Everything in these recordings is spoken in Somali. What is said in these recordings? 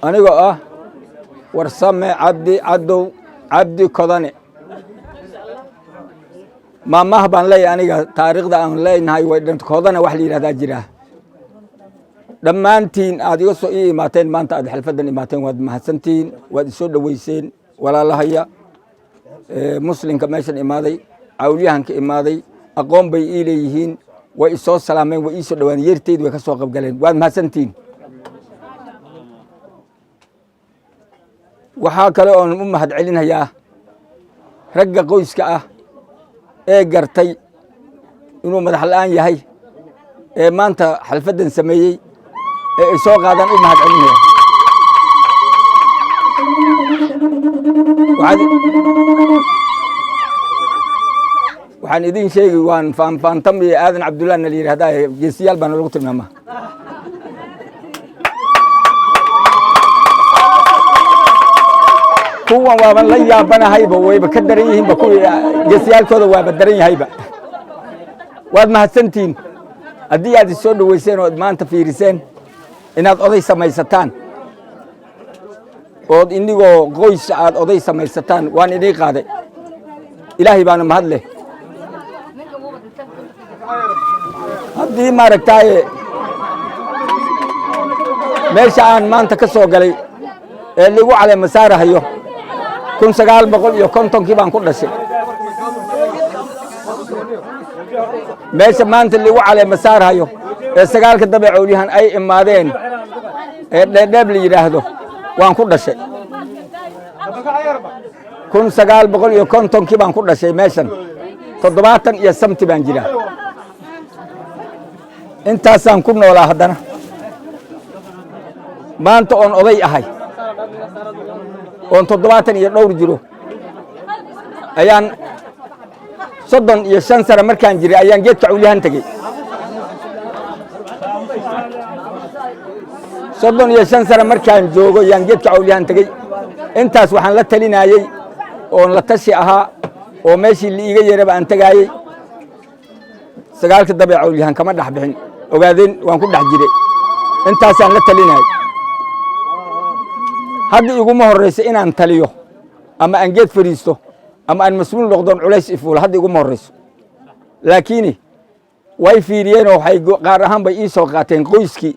أنا ورسمة عبدي كذاني ما مهبان لي أنا تاريخ ده أنا لي نهاي ودنت كذاني وحلي هذا جراه لما أنتين أديو سوي ماتين ما أنت أدي حلفدني ماتين ود محسنتين ود سود ويسين ولا الله هي مسلم كماشن إمادي عوليهن كإمادي أقوم بإليهين وإيسوس سلامين وإيسو دوان يرتيد وكسوق بقلين ود محسنتين وحاك له أن هاد علينا يا رجع قويس كأه قرتي إنه مدح الآن يهي ما أنت حلفدن سميي سوق هذا هاد علينا وعن يدين شيء وان فان تمي آذن عبد الله النلير هذا جنسيال بنا لغة الماما هو وابن ليا بنا هيبة ويبكدريهم بكوي جنسيال كذا وابدرين هيبة واد ما هالسنتين أدي هذا السود ويسين واد ما أنت في رسين إن هذا أضي سماي ستان واد إني قويس عاد أضي سماي ستان وان إني قاعد إلهي بنا مهدله هذه ما ركتاي ماشان ما أنت كسوق لي اللي هو على مساره هيو كن سجال بقول يكون تونكي بانكون دشة ماشي ما أنت اللي هو على مساره هيو السجال كده بعوليهن أي إمادين دبلي يراهدو وانكون دشة كن سجال بقول يكون تونكي بانكون دشة ماشان تضباطن يسمت بانجيلا انت سان كنا ولا هدنا ما انت اون اضي اهي اون تضباطن يدور جيرو ايان صدن يشان سره markaan jiray ayaan geedka culiyahan tagay صدن يشان سره markaan joogo ayaan geedka culiyahan tagay intaas waxaan la talinayay oon la tashi ahaa oo meeshii la iga yeeray baan tagayay sagaalka dabeec culiyahan kama dhax bixin ogaadeen waan ku dhax jiray intaas aan la talinay hadda igu ma horeysa inaan taliyo ama aan geed fariisto ama aan mas'uul noqdon culays ifuul hadda igu ma horeyso laakiin way fiiriyeen oo waxay qaar ahaan bay ii soo qaateen qoyskii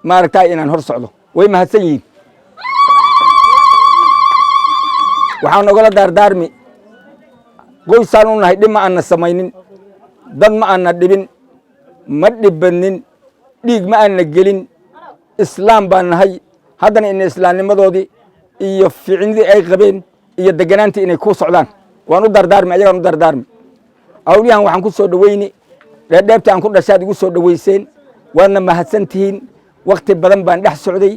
maaragtay inaan hor socdo way mahadsan yihiin waxaan ogala daardaarmi qoysaan u nahay dhima aan samaynin dad ma aan dhibin ma dhibanin dhiig ma aan gelin islaam baan nahay haddana in islaamnimadoodii iyo ficnidii ay qabeen iyo deganaantii inay ku socdaan waan u dardaarmi ayagaan u dardaarmi awliyahan waxaan ku soo dhaweyni dheebta aan ku dhashaad igu soo dhaweyseen waadna mahadsantihiin waqti badan baan dhex socday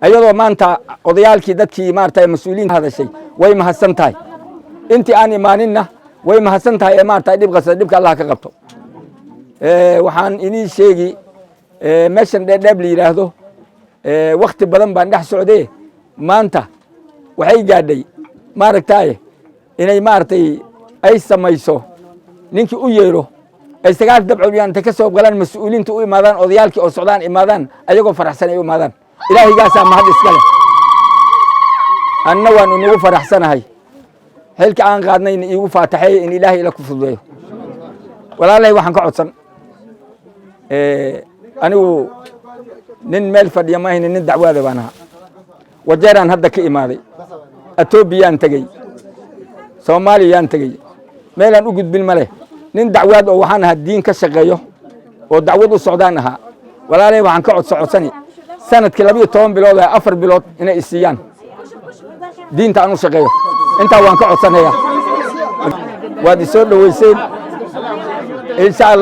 ayadoo maanta odayaalkii dadkii maartay mas'uuliyiin hadashay way mahadsan tahay intii aan imaaninna way mahadsan tahay ee maartay dhibka Allah ka qabto waxaan inii sheegi meeshan dheeb la yiraahdo waqti badan baan dhex socday maanta waxay gaadhay maaragtay inay maartay ay samayso ninkii u yeero ay sagaal dabcooyaan inta ka soo galaan mas'uuliyiinta u imaadaan odayaalkii oo socdaan imaadaan ayagoo faraxsan ay u imaadaan ilaahay gaasa mahad iska leh anna waan ugu faraxsanahay xilka aan qaadnayna iigu faataxay in ilaahay ila ku fududeeyo walaalay waxaan ka codsan anigu nin meel fadhiya ma ahayn nin dacwada baan ahaa wajeeraan hadda ka imaaday Etoobiyaan tagay Soomaaliyaan tagay meelaan u gudbin male nin dacwad oo waxaan ahaa diin ka shaqeeyo oo dacwad u socdaan ahaa walaalay waxaan ka codsani sanadkii 12 bilood ee 4 bilood inay isiyaan diinta aan u shaqeeyo inta waan ka codsanayaa waad soo dhaweyseen insha Allah